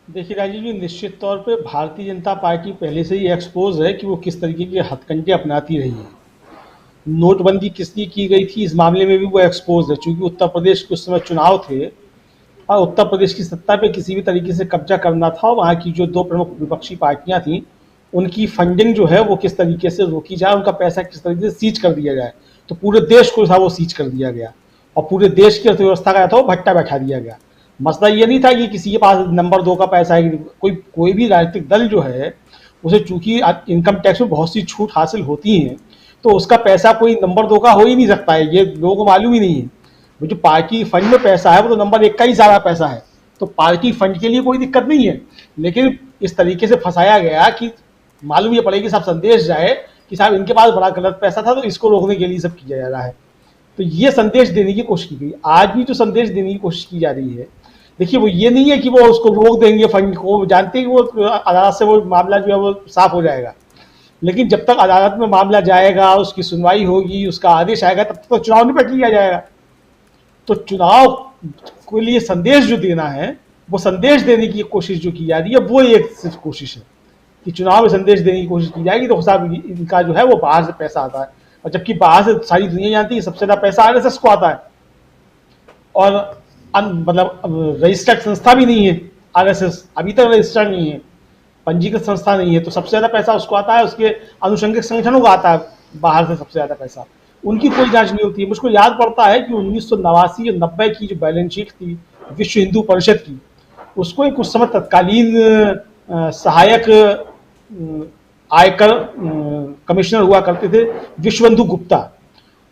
देखिए राजीव जी, निश्चित तौर पे भारतीय जनता पार्टी पहले से ही एक्सपोज है कि वो किस तरीके के हथकंडे अपनाती रही है। नोटबंदी किस लिए की गई थी इस मामले में भी वो एक्सपोज है, क्योंकि उत्तर प्रदेश के उस समय चुनाव थे और उत्तर प्रदेश की सत्ता पे किसी भी तरीके से कब्जा करना था। वहाँ की जो दो प्रमुख विपक्षी पार्टियां थीं, उनकी फंडिंग जो है वो किस तरीके से रोकी जाए, उनका पैसा किस तरीके से सीज कर दिया जाए। तो पूरे देश को था वो सीज कर दिया गया और पूरे देश की अर्थव्यवस्था का था वो भट्टा बैठा दिया गया। मसला ये नहीं था कि किसी के पास नंबर दो का पैसा है, कोई कोई भी राजनीतिक दल जो है उसे चूंकि इनकम टैक्स में बहुत सी छूट हासिल होती हैं, तो उसका पैसा कोई नंबर दो का हो ही नहीं सकता है, ये लोगों को मालूम ही नहीं है। वो जो पार्टी फंड में पैसा है वो तो नंबर एक का ही सारा पैसा है, तो पार्टी फंड के लिए कोई दिक्कत नहीं है। लेकिन इस तरीके से फंसाया गया कि मालूम ये पड़े कि साहब संदेश जाए कि साहब इनके पास बड़ा गलत पैसा था, तो इसको रोकने के लिए सब किया जा रहा है। तो ये संदेश देने की कोशिश की गई। आज भी जो संदेश देने की कोशिश की जा रही है, देखिए वो ये नहीं है कि वो उसको रोक देंगे फंड को, वो जानते हैं कि वो अदालत से वो मामला जो है वो साफ हो जाएगा। लेकिन जब तक अदालत में मामला जाएगा, उसकी सुनवाई होगी, उसका आदेश आएगा, तब तक तो चुनाव नहीं लिया जाएगा। तो चुनाव के लिए संदेश जो देना है, वो संदेश देने की कोशिश जो की जा रही है, वो एक सिर्फ कोशिश है कि चुनाव में संदेश देने की कोशिश की जाएगी तो साहब इनका जो है वो बाहर से पैसा आता है। और जबकि बाहर से सारी दुनिया जानती है सबसे ज्यादा पैसा आरएसएस को आता है, और मतलब रजिस्टर्ड संस्था भी नहीं है। आरएसएस अभी तक रजिस्टर्ड नहीं है, पंजीकृत संस्था नहीं है, तो सबसे ज्यादा पैसा उसको आता है, उसके अनुषंगिक संगठनों को आता है बाहर से सबसे ज्यादा पैसा। उनकी कोई जांच नहीं होती है। मुझको याद पड़ता है कि 1989 और 90 की जो बैलेंस शीट थी विश्व हिंदू परिषद की, उसको एक उस समय तत्कालीन सहायक आयकर कमिश्नर हुआ करते थे विश्वबंधु गुप्ता,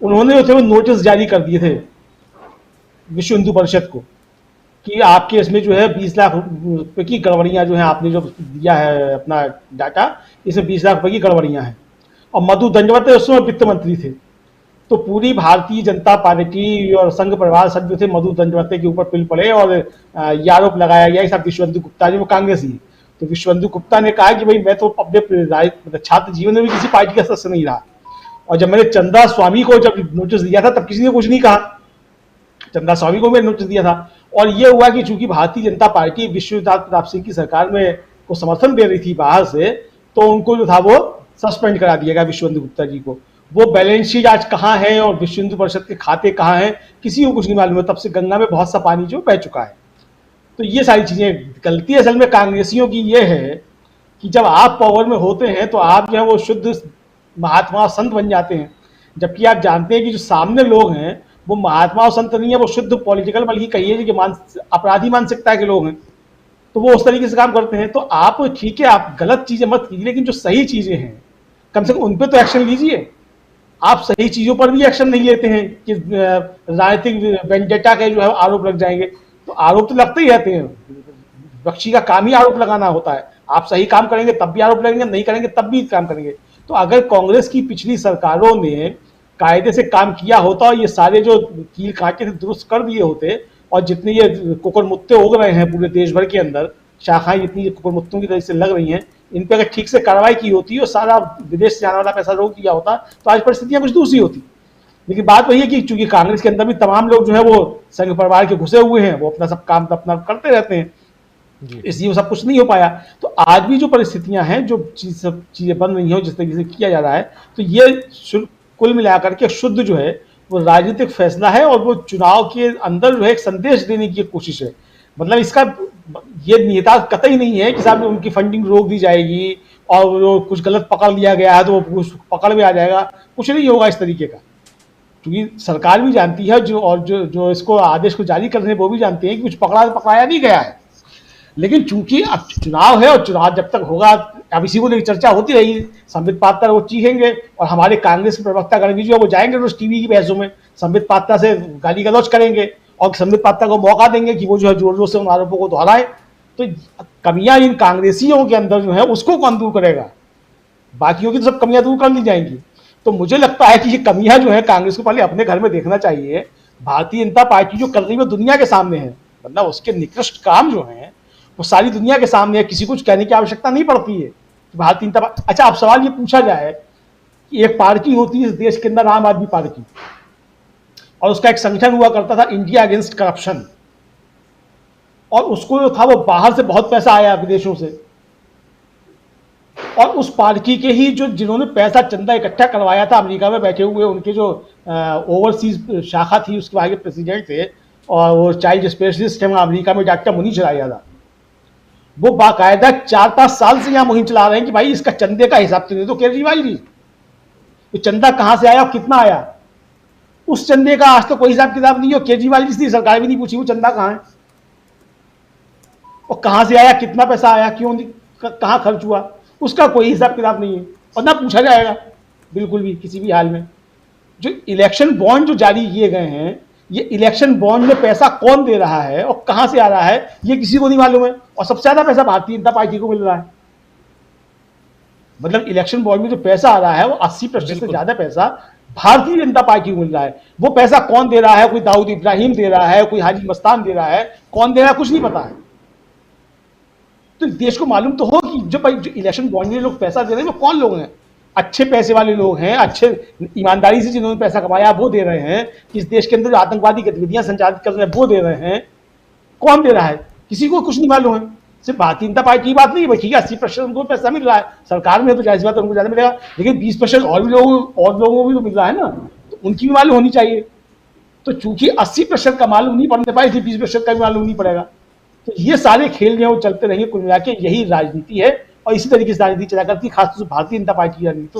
उन्होंने जो थे वो नोटिस जारी कर दिए थे विश्व हिंदू परिषद को कि आपके इसमें जो है 20 लाख रुपए की गड़बड़ियां जो है, आपने जो दिया है अपना डाटा, इसमें 20 लाख रुपए की गड़बड़ियां हैं। और मधु दंडवते उस समय वित्त मंत्री थे। तो पूरी भारतीय जनता पार्टी और संघ परिवार सब जो थे मधु दंडवते के ऊपर पिल पड़े और ये आरोप लगाया गया कि विश्वबंधु गुप्ता जी वो कांग्रेसी। तो विश्वबंधु गुप्ता ने कहा कि भाई मैं तो अपने मतलब छात्र जीवन में भी किसी पार्टी का सदस्य नहीं रहा, और जब मैंने चंदा स्वामी को जब नोटिस दिया था तब किसी ने कुछ नहीं कहा। चंदा स्वामी को मैंने नोटिस दिया था, और ये हुआ कि चूंकि भारतीय जनता पार्टी विश्वनाथ प्रताप सिंह की सरकार में को समर्थन दे रही थी बाहर से, तो उनको जो था वो सस्पेंड करा दिया गया विश्वबंधु गुप्ता जी को। वो बैलेंस शीट आज कहाँ है और विश्व हिंदू परिषद के खाते कहाँ हैं किसी को कुछ नहीं मालूम है। तब से गंगा में बहुत सा पानी जो बह चुका है। तो ये सारी चीजें, गलती असल में कांग्रेसियों की ये है कि जब आप पावर में होते हैं तो आप जो है वो शुद्ध महात्मा संत बन जाते हैं, जबकि आप जानते हैं कि जो सामने लोग हैं वो महात्मा और संत नहीं है, वो शुद्ध पॉलिटिकल बल्कि कहिए कि अपराधी मानसिकता के लोग हैं। तो वो उस तरीके से काम करते हैं। तो आप ठीक है, आप गलत चीजें मत कीजिए, लेकिन जो सही चीजें हैं कम से कम उन पर तो एक्शन लीजिए। आप सही चीजों पर भी एक्शन नहीं लेते हैं कि राजनीतिक वेंडेटा के जो है आरोप लग जाएंगे। तो आरोप तो लगते ही रहते हैं, विपक्षी का काम ही आरोप लगाना होता है। आप सही काम करेंगे तब भी आरोप लगेंगे, नहीं करेंगे तब भी काम करेंगे। तो अगर कांग्रेस की पिछली सरकारों ने कायदे से काम किया होता और ये सारे जो कील कांटे थे दुरुस्त कर दिए होते, और जितने ये कुकुर मुत्ते उग रहे हैं पूरे देश भर के अंदर, शाखाएं जितनी कुकुर मुत्तों की तरह से लग रही हैं, इन पर अगर ठीक से कार्रवाई की होती और सारा विदेश से आने वाला पैसा रोक दिया होता तो आज परिस्थितियां कुछ दूसरी होती। लेकिन बात वही है कि चूंकि कांग्रेस के अंदर भी तमाम लोग जो है वो संघ परिवार के घुसे हुए हैं, वो अपना सब काम अपना करते रहते हैं, इसलिए वो सब कुछ नहीं हो पाया। तो आज भी जो परिस्थितियां हैं, जो सब चीजें बन रही हैं जिस तरीके से किया जा रहा है, तो ये कुल मिलाकर के शुद्ध जो है वो राजनीतिक फैसला है, और वो चुनाव के अंदर जो है एक संदेश देने की कोशिश है। मतलब इसका ये नेता कतई नहीं है कि साहब उनकी फंडिंग रोक दी जाएगी और वो कुछ गलत पकड़ लिया गया है तो वो पकड़ में आ जाएगा, कुछ नहीं होगा इस तरीके का। क्योंकि सरकार भी जानती है जो, और जो इसको आदेश को जारी कर रहे हैं वो भी जानते हैं कि कुछ पकड़ाया नहीं गया है। लेकिन चूंकि अब चुनाव है और चुनाव जब तक होगा अब इसी को लेकर चर्चा होती रहेगी, संबित पात्रा वो चीखेंगे और हमारे कांग्रेस के प्रवक्ता गणवी जो है वो जाएंगे रोज टीवी की बहसों में, संबित पात्रा से गाली गलौज करेंगे और संबित पात्रा को मौका देंगे कि वो जो है जोर जोर से उन आरोपों को दोहराए। तो कमियां इन कांग्रेसियों के अंदर जो है उसको कौन दूर करेगा? बाकियों की तो सब कमियां दूर कर ली जाएंगी। तो मुझे लगता है कि ये कमियां जो है कांग्रेस को पहले अपने घर में देखना चाहिए। भारतीय जनता पार्टी जो कर रही है दुनिया के सामने है, मतलब उसके निकृष्ट काम जो है वो सारी दुनिया के सामने है, किसी कुछ कहने की आवश्यकता नहीं पड़ती है। भारतीय जनता पार्टी, अच्छा अब सवाल ये पूछा जाए कि एक पार्टी होती है इस देश के अंदर, आम आदमी पार्टी, और उसका एक संगठन हुआ करता था इंडिया अगेंस्ट करप्शन, और उसको जो था वो बाहर से बहुत पैसा आया विदेशों से, और उस पार्टी के ही जो जिन्होंने पैसा चंदा इकट्ठा करवाया था अमेरिका में बैठे हुए, उनके जो ओवरसीज शाखा थी उसके आगे प्रेसिडेंट थे और वो चाइल्ड स्पेशलिस्ट है अमेरिका में, डॉक्टर मुनीश रायजादा, वो बाकायदा 4-5 साल से यहाँ मुहिम चला रहे हैं कि भाई इसका चंदे का हिसाब तो दे दो केजरीवाल जी, ये चंदा कहाँ से आया और कितना आया। उस चंदे का आज तो कोई हिसाब किताब नहीं है, केजरीवाल जी से सरकार भी नहीं पूछी वो चंदा कहाँ है और कहाँ से आया, कितना पैसा आया, क्यों कहाँ खर्च हुआ, उसका कोई हिसाब किताब नहीं है और ना पूछा जाएगा बिल्कुल भी किसी भी हाल में। जो इलेक्शन बॉन्ड जो जारी किए गए हैं, ये इलेक्शन बॉन्ड में पैसा कौन दे रहा है और कहां से आ रहा है ये किसी को नहीं मालूम है, और सबसे ज्यादा पैसा भारतीय जनता पार्टी को मिल रहा है। मतलब इलेक्शन बॉन्ड में जो पैसा आ रहा है वो 80% से ज्यादा पैसा भारतीय जनता पार्टी को मिल रहा है। वो पैसा कौन दे रहा है, कोई दाऊद इब्राहिम दे रहा है, कोई हाजी मस्तान दे रहा है, कौन दे रहा है कुछ नहीं पता है। तो देश को मालूम तो हो कि जो इलेक्शन बॉन्ड में लोग पैसा दे रहे हैं वो कौन लोग हैं, अच्छे पैसे वाले लोग हैं, अच्छे ईमानदारी से जिन्होंने पैसा कमाया वो दे रहे हैं, इस देश के अंदर जो आतंकवादी गतिविधियां संचालित कर रहे हैं वो दे रहे हैं, कौन दे रहा है किसी को कुछ नहीं मालूम है। सिर्फ भारतीय जनता पार्टी की बात नहीं है, ठीक है 80% उनको पैसा मिल रहा है, सरकार में तो जाहिर बात है उनको ज्यादा मिलेगा, लेकिन 20% और लोगों को भी तो मिल रहा है ना, तो उनकी भी मालूम होनी चाहिए। तो चूंकि 80% का मालूम नहीं पड़ने पाए, 20% का भी मालूम नहीं पड़ेगा। तो ये सारे खेल जो है वो चलते रहेंगे, कुल मिला के यही राजनीति है और इसी तरीके से राजनीति चला करती है, खासतौर से भारतीय जनता पार्टी की राजनीति। तो